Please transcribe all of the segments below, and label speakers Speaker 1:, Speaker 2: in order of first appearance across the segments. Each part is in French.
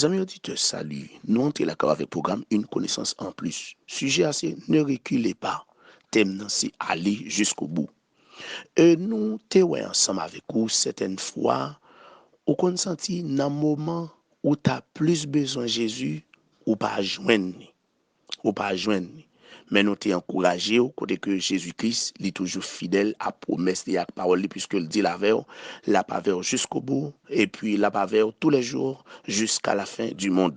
Speaker 1: Amis auditeurs, salut. Nous entrons d'accord avec le programme Une connaissance en plus. Sujet assez, ne reculez pas. Thème, c'est aller jusqu'au bout. Nous, t'es ensemble avec vous, certaines fois, ou qu'on senti dans un moment où tu as plus besoin de Jésus, ou pas joindre, ou pas joindre. Mais nous t'es encouragé au côté que Jésus-Christ est toujours fidèle à promesse et à parole, puisque il dit la paveur jusqu'au bout, et puis la paveur tous les jours jusqu'à la fin du monde.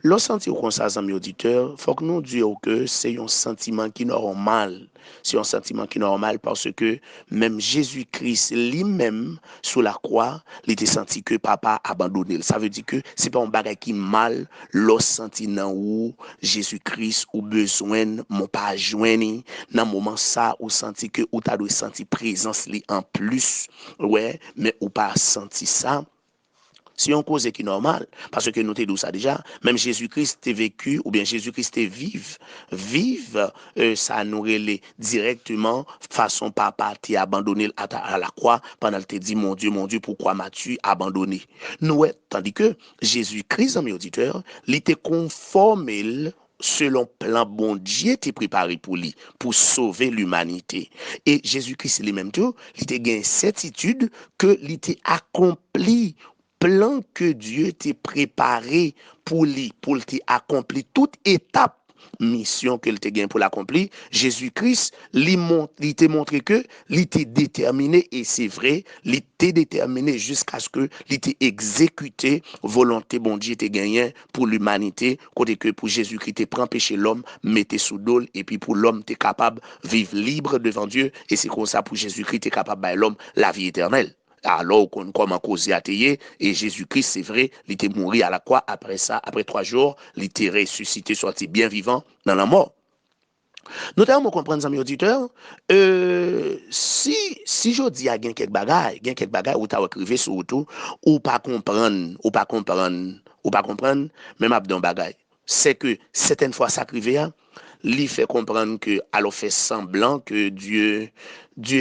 Speaker 1: Le sentiment comme ça, amis auditeurs, faut que nous disions que c'est un sentiment qui est normal. C'est un sentiment qui est normal parce que même Jésus-Christ lui-même, sous la croix, il était senti que papa abandonné. Ça veut dire que c'est pas un bagage qui mal, le sentiment où Jésus-Christ ou besoin, mon pas joindre, dans le moment ça, ou senti que ou t'as senti présence li en plus, ouais, mais ou pas senti ça. Si on cause qui est normal, parce que nous t'ai dit ça déjà, même Jésus-Christ est vécu, ou bien Jésus-Christ est vive, ça nous relève directement, façon papa t'es abandonné à la croix, pendant qu'il te dit, mon Dieu, pourquoi m'as-tu abandonné? Nous, tandis que Jésus-Christ, mes auditeurs, il était conforme selon plan bon Dieu t'est préparé pour lui, pour sauver l'humanité. Et Jésus-Christ lui-même, il était gain certitude que il était accompli plan que Dieu t'a préparé pour lui, pour accomplir toute étape mission que t'a gagné pour l'accomplir. Jésus-Christ, il t'a montré que il était déterminé, et c'est vrai, il était déterminé jusqu'à ce que il était exécuté volonté bon Dieu t'a gagné pour l'humanité, côté que pour Jésus-Christ t'a prend péché l'homme, mettez sous dol, et puis pour l'homme t'es capable de vivre libre devant Dieu, et c'est comme ça pour Jésus-Christ t'es capable de l'homme la vie éternelle. Alors qu'on commence à causer à et Jésus-Christ, c'est vrai, il était mort à la croix. Après ça, après 3 jours, il était ressuscité, sorti bien vivant dans la mort. Notamment, comprendre, amis auditeurs, si je dis à quelques bagailles, où tu as écrit sur tout, ou pas comprendre, même abdon bagaille. C'est que certaines fois, ça arrive, il fait comprendre que, alors fait semblant que Dieu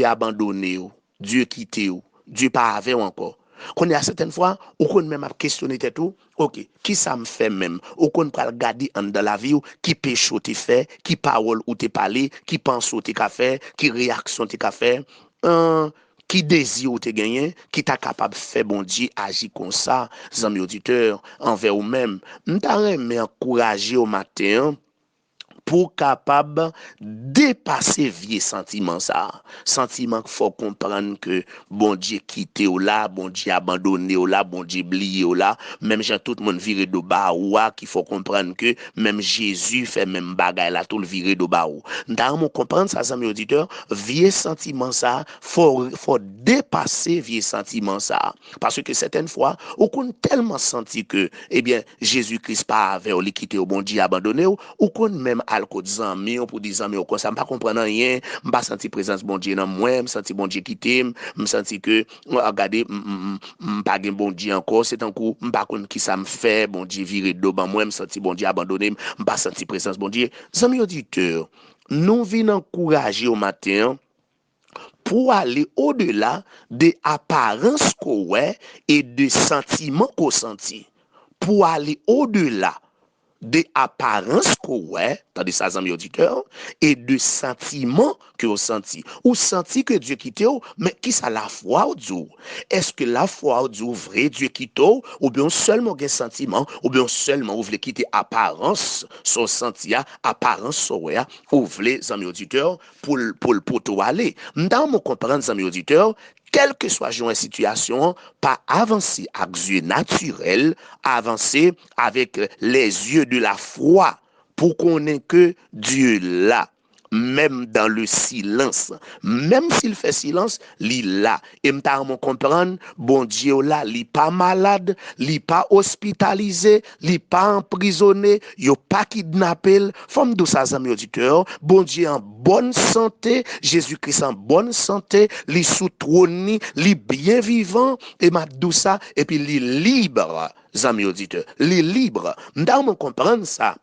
Speaker 1: a abandonné, Dieu quitté, Dieu pas avec encore. Qu'on est à certaines fois, ou qu'on même a questionné tout, ok, qui ça me fait même, ou qu'on peut regarder dans la vie, qui péché ou t'es fait, qui parole ou t'es parlé, qui pense ou t'es qu'à faire, qui réaction t'es qu'à faire, qui désir ou t'es gagné, qui t'a capable de faire bon Dieu agir comme ça, amis auditeurs, envers vous-même. M't'a mais encourager au matin, pour capable dépasser vieux sentiment ça. Sentiment qu'il faut comprendre que bon Dieu quitté ou là, bon Dieu abandonné ou là, bon Dieu oublié ou là, même Jean tout le monde viré de bas ou qu'il faut comprendre que même Jésus fait même bagaille là tout le viré de bas ou. Dans comprendre ça, amis auditeurs, vieux sentiment ça, faut dépasser vieux sentiment ça, parce que certaines fois, on compte tellement senti que eh bien Jésus-Christ pas avait ou quitté au bon Dieu abandonné ou qu'on même alco des amis pour des amis comme ça, pas comprendre rien, pas senti présence bon Dieu dans moi, me senti bon Dieu quitter, me senti que regardez pas gen bon Dieu encore, c'est un coup pas connait qui ça me fait bon Dieu virer de ban moi, me senti bon Dieu abandonné, pas senti présence bon Dieu. Amis auditeurs, nous venons encourager au matin pour aller au-delà des apparences qu'on a et des sentiments qu'on sentit. Pour aller au-delà des apparences qu'on voit, tandis ça, amis auditeurs, et de sentiments que vous senti. Ou senti que Dieu quitte, mais qui ça la foi ou Dieu? Est-ce que la foi ou Dieu vrai Dieu quitte, ou bien seulement des sentiments, ou bien seulement vous voulez quitter apparence, son senti, apparence, son ou vous voulez, amis auditeurs, pour tout aller. Dans mon comprendre, amis auditeurs, quelle que soit la situation, pas avancer avec yeux naturels, avancer avec les yeux de la foi pour qu'on ait que Dieu là. Même dans le silence, même s'il fait silence, il là. Et m'ta comprendre, bon Dieu là, il pas malade, il pas hospitalisé, il pas emprisonné, il pas kidnappé. Femme de sa amis auditeurs, bon Dieu en bonne santé, Jésus-Christ en bonne santé, il sous trône, il bien vivant, et m'a dit ça, et puis il libre, amis auditeurs, il libre. M'ta comprendre ça.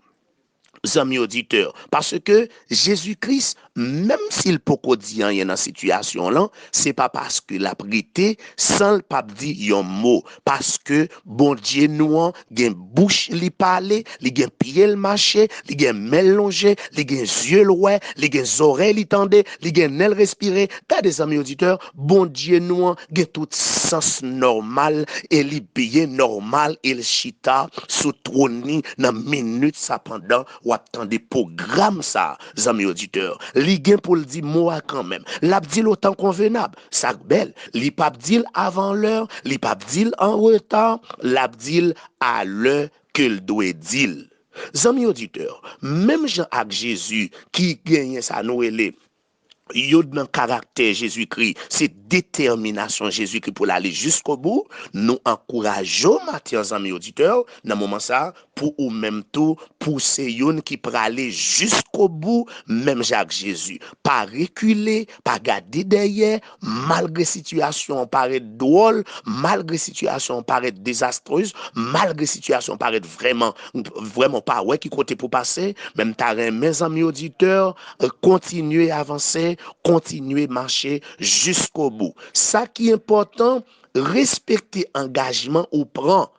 Speaker 1: amis auditeurs, parce que Jésus-Christ, même s'il peut dire rien dans cette situation là, c'est pas parce que la prité sans le pape dit un mot, parce que bon Dieu nous gen bouche li parler, li gen pied le marcher, li gen mélanger, li gen yeux l'oué, li gen oreilles li tendre, li gen nez respirer. T'as des amis auditeurs, bon Dieu nous gen tout sens normal et li bien normal et le chita sous trône dans minute ça pendant ou attendez programme ça, amis auditeurs. Li gen pour le dire moi quand même. L'a dit autant convenable. Ça belle. Li pas dit avant l'heure, li pas dit en retard, l'a dit à l'heure que le doit dire. Amis auditeurs, même Jean avec Jésus qui gagne ça nous relève. Yo dans caractère Jésus-Christ, c'est détermination Jésus-Christ pour aller jusqu'au bout. Nous encourageons Mathieu, amis auditeurs, dans moment ça, pour ou même tout, pousser yon qui pour aller jusqu'au bout, même Jacques Jésus. Pas reculer, pas garder derrière, malgré situation paraît drôle, malgré situation paraît désastreuse, malgré situation paraît vraiment pas ouais qui côté pour passer, même t'as mes amis auditeurs, continuer à avancer, continuer à marcher jusqu'au bout. Ça qui est important, respecter engagement ou prend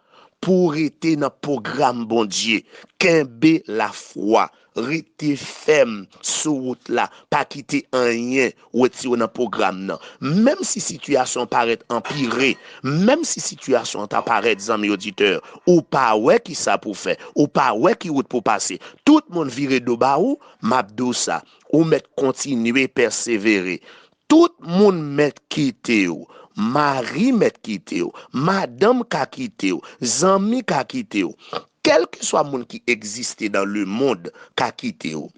Speaker 1: pour être dans le programme bon Dieu. Kembe la foi, rester ferme sur route là, pas quitter rien ou être dans le programme là. Même si situation paraît empirée, même si situation apparaît des amis auditeurs, ou pas ouais qui ça pour faire, ou pas ouais qui route pour passer, tout le monde vire de bas ou m'abdou ça, ou mettre continuer persévérer. Tout le monde met quitter ou. Marie met quitté ou, madame ka quitté ou, zami ka quitté ou. Quel que soit le monde qui existe dans le monde ka quitté ou.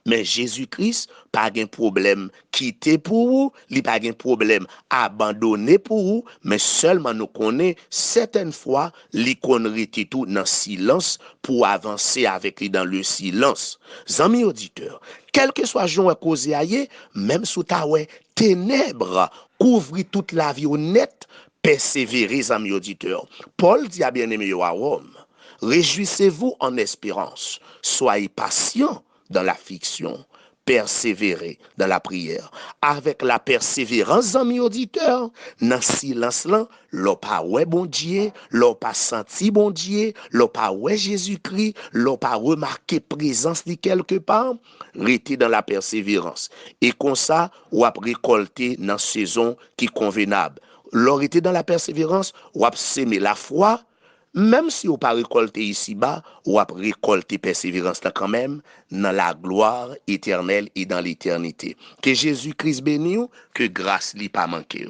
Speaker 1: Mais Jésus-Christ, pas de problème quitter pour vous, il pas de problème abandonner pour vous, mais seulement nous connaît certaines fois, il connaît tout dans le silence pour avancer avec lui dans le silence. Amis auditeurs, quel que soit jour causé aille, même sous ta ténèbres, couvrir toute la vie honnête, persévérer, amis auditeurs. Paul dit à bien-aimé à Rome, réjouissez-vous en espérance, soyez patients dans la fiction, persévérer dans la prière. Avec la persévérance, amis auditeurs, dans le silence là, l'on pas ouais bon Dieu, l'on pas senti bon Dieu, l'on pas ouais Jésus-Christ, l'on pas remarqué présence de quelque part, rester dans la persévérance. Et comme ça, ou a récolter dans saison qui convenable. L'on était dans la persévérance, ou a s'aimer la foi. Même si vous pas récolté ici-bas, vous avez récolté persévérance là quand même dans la gloire éternelle et dans l'éternité. Que Jésus-Christ bénisse, que grâce lui pas manqué.